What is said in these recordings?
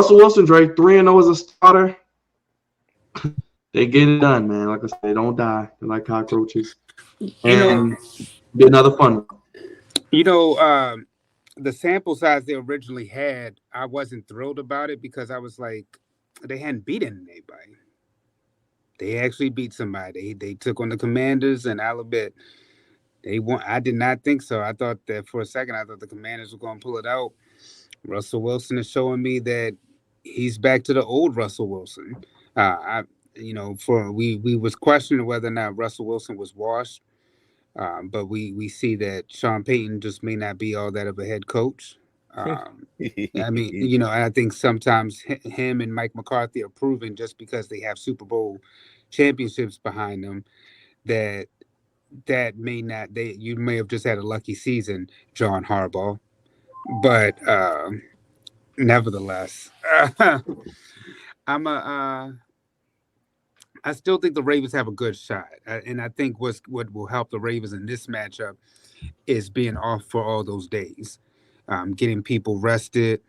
Russell Wilson, Drake, 3-0 as a starter. They get it done, man. Like I said, they don't die. They're like cockroaches. You know, And be another fun one. you know, the sample size they originally had, I wasn't thrilled about it because I was like, they hadn't beaten anybody. They actually beat somebody. They took on the Commanders, and I'll admit they won. I did not think so. I thought that for a second, I thought the Commanders were going to pull it out. Russell Wilson is showing me that he's back to the old Russell Wilson. I, for we was questioning whether or not Russell Wilson was washed, but we see that Sean Payton just may not be all that of a head coach. Um, I mean, I think sometimes him and Mike McCarthy are proving just because they have Super Bowl championships behind them that may not you may have just had a lucky season, John Harbaugh. But nevertheless, I'm a I still think the Ravens have a good shot, and I think what will help the Ravens in this matchup is being off for all those days, getting people rested,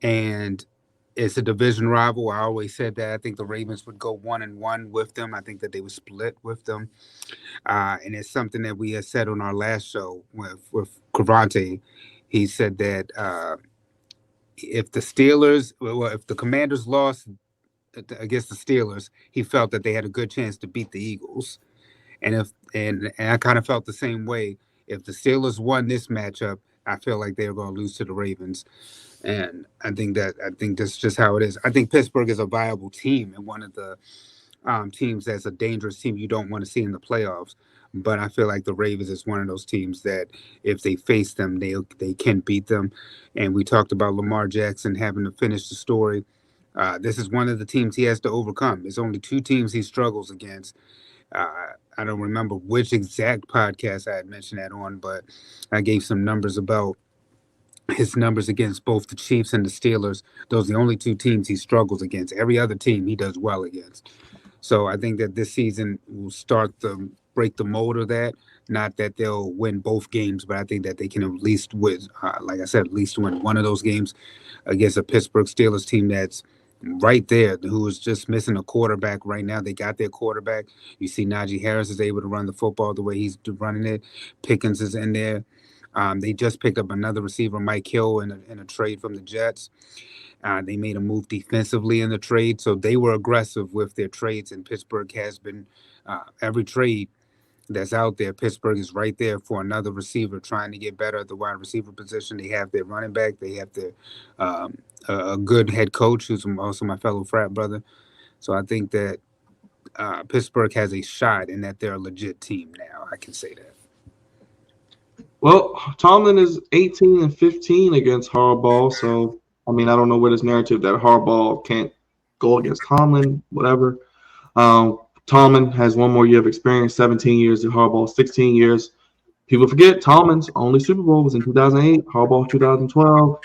and it's a division rival. I always said that I think the Ravens would go 1-1 with them. I think that they would split with them, and it's something that we had said on our last show with Cravante. He said that if the Commanders lost against the Steelers, he felt that they had a good chance to beat the Eagles. And I kind of felt the same way. If the Steelers won this matchup, I feel like they were going to lose to the Ravens. And I think that's just how it is. I think Pittsburgh is a viable team and one of the teams that's a dangerous team you don't want to see in the playoffs. But I feel like the Ravens is one of those teams that if they face them, they can beat them. And we talked about Lamar Jackson having to finish the story. This is one of the teams he has to overcome. There's only two teams he struggles against. I don't remember which exact podcast I had mentioned that on, but I gave some numbers about his numbers against both the Chiefs and the Steelers. Those are the only two teams he struggles against. Every other team he does well against. So I think that this season will start to break the mold of that. Not that they'll win both games, but I think that they can at least win, like I said, at least win one of those games against a Pittsburgh Steelers team that's right there, who is just missing a quarterback right now. They got their quarterback. You see Najee Harris is able to run the football the way he's running it. Pickens is in there. They just picked up another receiver, Mike Hill, in a trade from the Jets. They made a move defensively in the trade, so they were aggressive with their trades. And Pittsburgh has been every trade that's out there. Pittsburgh is right there for another receiver, trying to get better at the wide receiver position. They have their running back. They have their a good head coach, who's also my fellow frat brother. So I think that Pittsburgh has a shot, and that they're a legit team now. I can say that. Well, Tomlin is 18-15 against Harbaugh, so I mean I don't know where this narrative that Harbaugh can't go against Tomlin, whatever. Tomlin has one more year of experience, 17 years to Harbaugh, 16 years. People forget Tomlin's only Super Bowl was in 2008, Harbaugh 2012.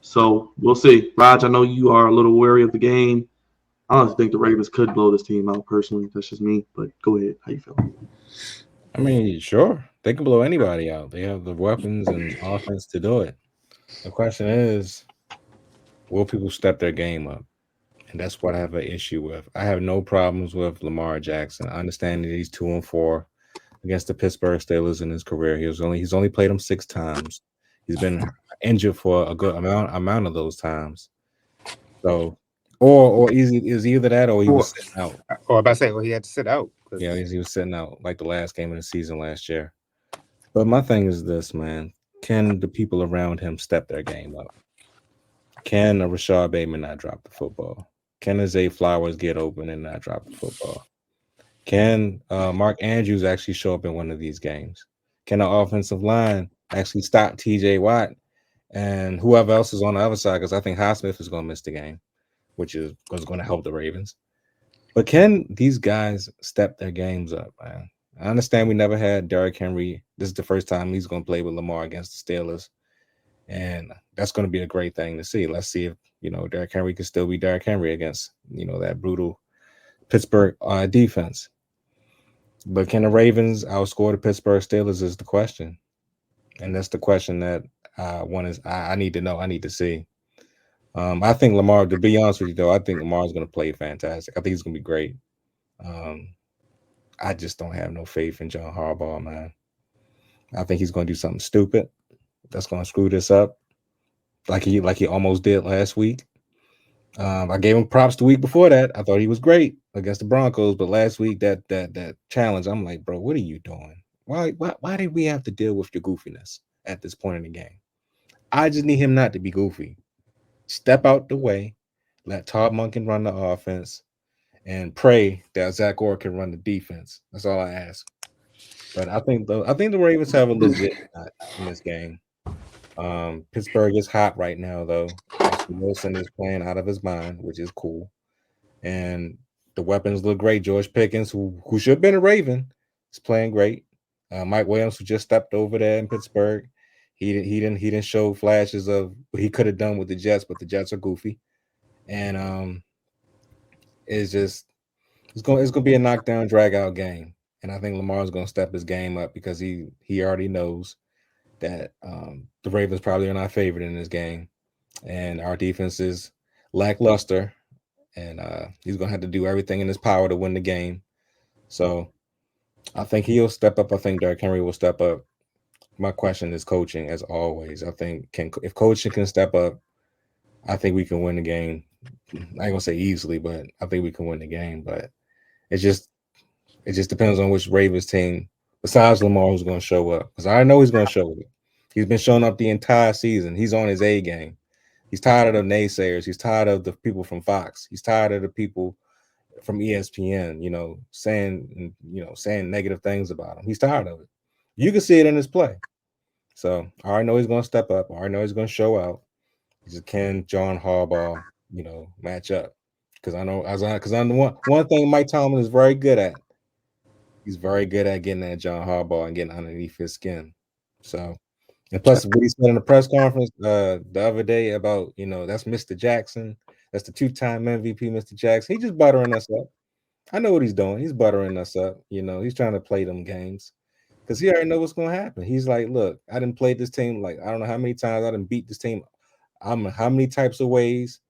So we'll see. Raj, I know you are a little wary of the game. I honestly think the Ravens could blow this team out personally. That's just me, but go ahead. How you feeling? I mean, sure, they can blow anybody out. They have the weapons and offense to do it. The question is, will people step their game up? And that's what I have an issue with. I have no problems with Lamar Jackson. I understand that he's 2-4 against the Pittsburgh Steelers in his career. He's only played them 6 times. He's been injured for a good amount of those times. So, or is either that or he was sitting out. Or about to say, well, he had to sit out. Yeah, he was sitting out like the last game of the season last year. But my thing is this, man: can the people around him step their game up? Can a Rashad Bateman not drop the football? Can a Zay Flowers get open and not drop the football? Can Mark Andrews actually show up in one of these games? Can the offensive line actually stop TJ Watt and whoever else is on the other side? Because I think Highsmith is going to miss the game, which is going to help the Ravens. But can these guys step their games up, man? I understand we never had Derrick Henry. This is the first time he's going to play with Lamar against the Steelers. And that's going to be a great thing to see. Let's see if, Derrick Henry can still be Derrick Henry against, that brutal Pittsburgh defense. But can the Ravens outscore the Pittsburgh Steelers is the question. And that's the question that I need to know. I need to see. I think Lamar. To be honest with you, though, I think Lamar's going to play fantastic. I think he's going to be great. Um, I just don't have no faith in John Harbaugh, man. I think he's going to do something stupid that's going to screw this up, like he almost did last week. I gave him props the week before that. I thought he was great against the Broncos, but last week that challenge, I'm like, bro, what are you doing? Why did we have to deal with your goofiness at this point in the game? I just need him not to be goofy. Step out the way, let Todd Monken run the offense, and pray that Zach Orr can run the defense. That's all I ask. But I think the Ravens have a legit shot in this game. Pittsburgh is hot right now, though. Russell Wilson is playing out of his mind, which is cool. And the weapons look great. George Pickens, who should have been a Raven, is playing great. Mike Williams, who just stepped over there in Pittsburgh, he didn't show flashes of what he could have done with the Jets, but the Jets are goofy. And it's just it's gonna be a knockdown, drag out game. And I think Lamar's gonna step his game up because he already knows that the Ravens probably are not favored in this game, and our defense is lackluster, and he's gonna have to do everything in his power to win the game. So I think he'll step up. I think Derrick Henry will step up. My question is coaching, as always. I think if coaching can step up, I think we can win the game. I ain't gonna say easily, but I think we can win the game. But it just it just depends on which Ravens team besides Lamar who's going to show up. Because I know he's going to show up. He's been showing up the entire season. He's on his A game. He's tired of the naysayers. He's tired of the people from Fox. He's tired of the people from ESPN, saying negative things about him. He's tired of it. You can see it in his play. So I already know he's going to step up. I already know he's going to show out. He just can John Harbaugh, match up. Because I know because I know one thing Mike Tomlin is very good at. He's very good at getting at John Harbaugh and getting underneath his skin. So, and plus, what he said in the press conference the other day about, that's Mr. Jackson. That's the two-time MVP, Mr. Jackson. He's just buttering us up. I know what he's doing. He's buttering us up. He's trying to play them games because he already know what's going to happen. He's like, look, I didn't play this team. Like, I don't know how many times I didn't beat this team. I'm how many types of ways,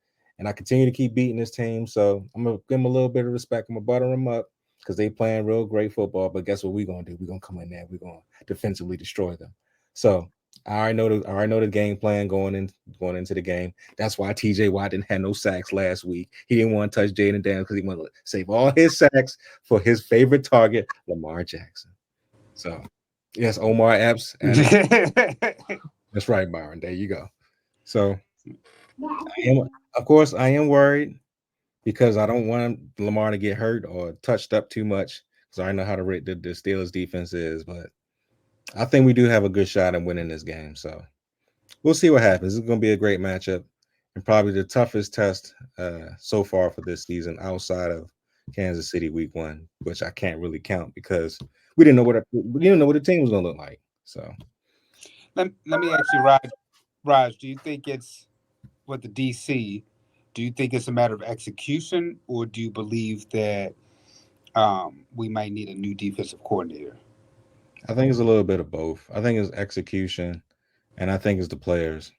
and I continue to keep beating this team. So I'm going to give him a little bit of respect. I'm going to butter him up because they playing real great football. But guess what we're gonna do? We're gonna come in there. We're gonna defensively destroy them. So I already know the game plan going into the game. That's why TJ Watt didn't have no sacks last week. He didn't want to touch Jaden Daniels because he wanted to save all his sacks for his favorite target, Lamar Jackson. So yes, Omar Epps. That's right, Byron. There you go. So of course I am worried because I don't want Lamar to get hurt or touched up too much because I know how the Steelers defense is. But I think we do have a good shot at winning this game. So we'll see what happens. It's going to be a great matchup and probably the toughest test so far for this season outside of Kansas City Week 1, which I can't really count because we didn't know what the team was going to look like. So let me ask you, Raj, do you think it's with the DC? Do you think it's a matter of execution, or do you believe that we might need a new defensive coordinator? I think it's a little bit of both. I think it's execution, and I think it's the players.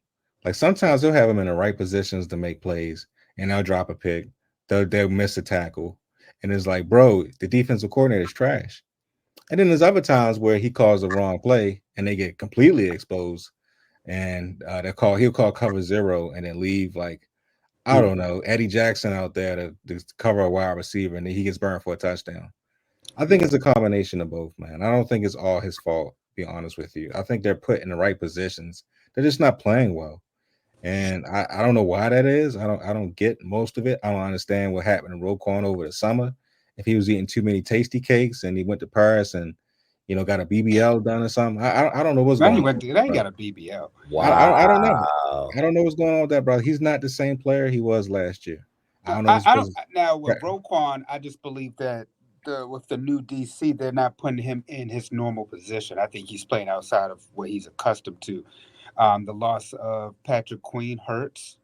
Like sometimes they'll have them in the right positions to make plays, and they'll drop a pick. They'll miss a tackle, and it's like, bro, the defensive coordinator is trash. And then there's other times where he calls the wrong play, and they get completely exposed, and he'll call cover 0, and then leave like I don't know Eddie Jackson out there to cover a wide receiver, and then he gets burned for a touchdown. I think it's a combination of both, man. I don't think it's all his fault, to be honest with you. I think they're put in the right positions. They're just not playing well. And I don't know why that is. I don't get most of it. I don't understand what happened to Roquan over the summer. If he was eating too many tasty cakes and he went to Paris and got a BBL done or something. I don't know what's Now going on. he got a BBL. I don't know. I don't know what's going on with that, brother. He's not the same player he was last year. I don't know. I don't now with Roquan. I just believe that with the new DC, they're not putting him in his normal position. I think he's playing outside of what he's accustomed to. The loss of Patrick Queen hurts.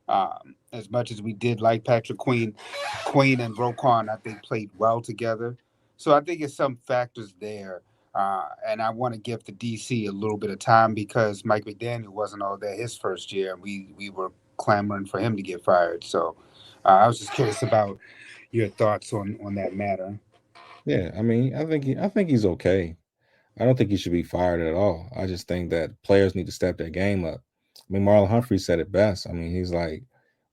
As much as we did like Patrick Queen and Roquan, I think played well together. So I think it's some factors there. And I want to give the DC a little bit of time because Mike McDaniel wasn't all there his first year, and we were clamoring for him to get fired. So I was just curious about your thoughts on that matter. Yeah, I mean, I think he's okay. I don't think he should be fired at all. I just think that players need to step their game up. I mean, Marlon Humphrey said it best. I mean, he's like,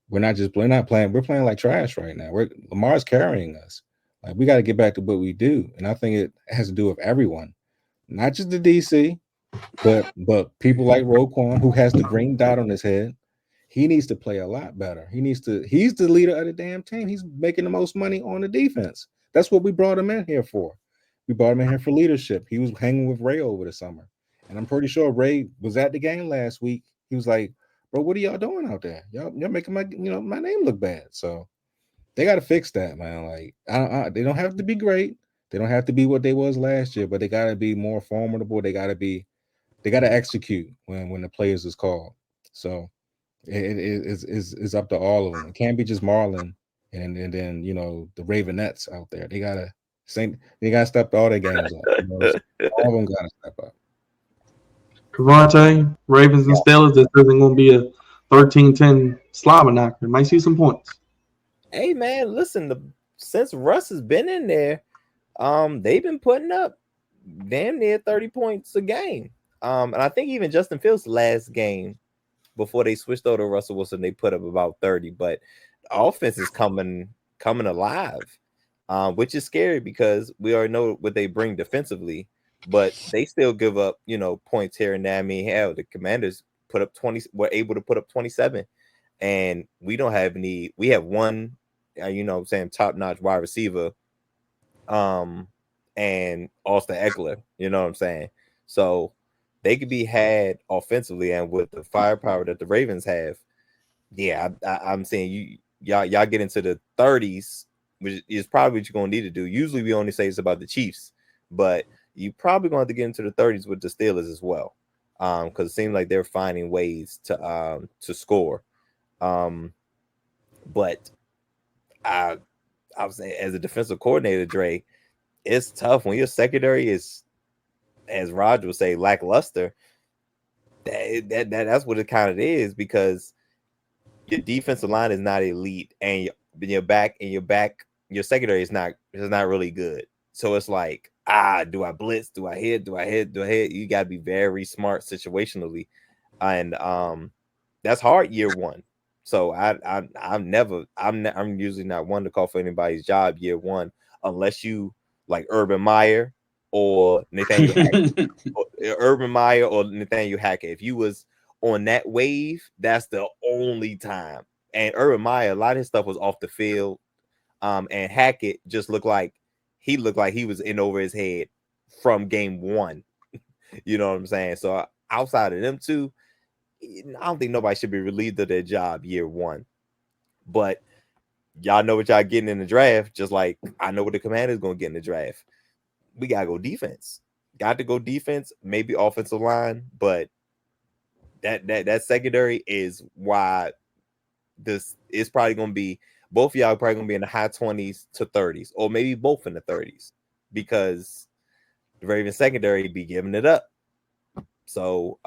we're not playing, we're playing like trash right now. Lamar's carrying us. Like we got to get back to what we do. And I think it has to do with everyone, not just the DC, but people like Roquan, who has the green dot on his head. He needs to play a lot better. He's the leader of the damn team. He's making the most money on the defense. That's what we brought him in here for. We brought him in here for leadership. He was hanging with Ray over the summer. And I'm pretty sure Ray was at the game last week. He was like, bro, what are y'all doing out there? Y'all making my name look bad. So they got to fix that, man. Like they don't have to be great. They don't have to be what they was last year, but they got to be more formidable. They got to execute when the players is called. So it's up to all of them. It can't be just Marlon and then the Ravenettes out there. They gotta step all their games up. All of them gotta step up. Cavante, Ravens and Steelers, this isn't going to be a 13-10 slobber knocker. Might see some points. Hey man, listen, since Russ has been in there, they've been putting up damn near 30 points a game. And I think even Justin Fields' last game before they switched over to Russell Wilson, they put up about 30. But the offense is coming alive, which is scary because we already know what they bring defensively, but they still give up, points here and there. I mean, hell, the Commanders were able to put up 27, and we don't have any. We have one, top-notch wide receiver, and Austin Eckler. You know what I'm saying? So they could be had offensively, and with the firepower that the Ravens have, I'm saying y'all get into the 30s, which is probably what you're gonna need to do. Usually we only say it's about the Chiefs, but you probably going to have to get into the 30s with the Steelers as well, because it seems like they're finding ways to score. But I was saying, as a defensive coordinator, Dre, it's tough when your secondary is, as Roger would say, lackluster. That's what it kind of is, because your defensive line is not elite, and your secondary is not really good. So it's like, do I blitz? Do I hit? You got to be very smart situationally, and that's hard year one. So I'm usually not one to call for anybody's job year one, unless you like Urban Meyer or Nathaniel Hackett. Urban Meyer or Nathaniel Hackett. If you was on that wave, that's the only time. And Urban Meyer, a lot of his stuff was off the field. And Hackett just looked like he was in over his head from game one. You know what I'm saying? So outside of them two, I don't think nobody should be relieved of their job year one. But y'all know what y'all getting in the draft, just like I know what the Commanders going to get in the draft. We got to go defense. Got to go defense, maybe offensive line, but that secondary is why this is probably going to be, both of y'all are probably going to be in the high 20s to 30s, or maybe both in the 30s, because the Ravens secondary be giving it up. So,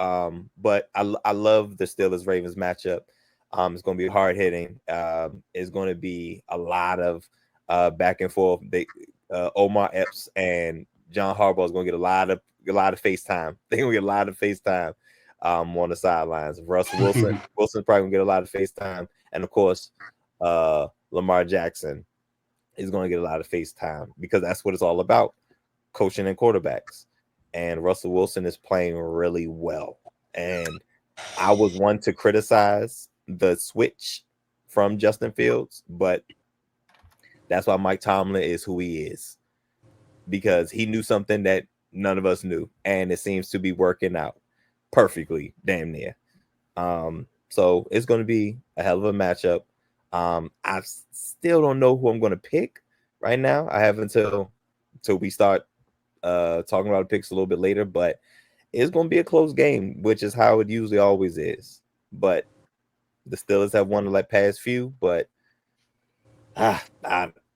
but I love the Steelers Ravens matchup. It's going to be hard hitting. It's going to be a lot of back and forth. Omar Epps and John Harbaugh is going to get a lot of FaceTime. They're going to get a lot of FaceTime on the sidelines. Russell Wilson's probably going to get a lot of FaceTime, and of course, Lamar Jackson is going to get a lot of FaceTime, because that's what it's all about, coaching and quarterbacks. And Russell Wilson is playing really well. And I was one to criticize the switch from Justin Fields, but that's why Mike Tomlin is who he is, because he knew something that none of us knew, and it seems to be working out perfectly, damn near. So it's going to be a hell of a matchup. I still don't know who I'm going to pick right now. I have until we start talking about the picks a little bit later, but it's going to be a close game, which is how it usually always is. But the Steelers have won the past few, but I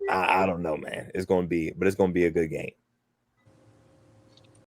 don't know, man. It's going to be a good game.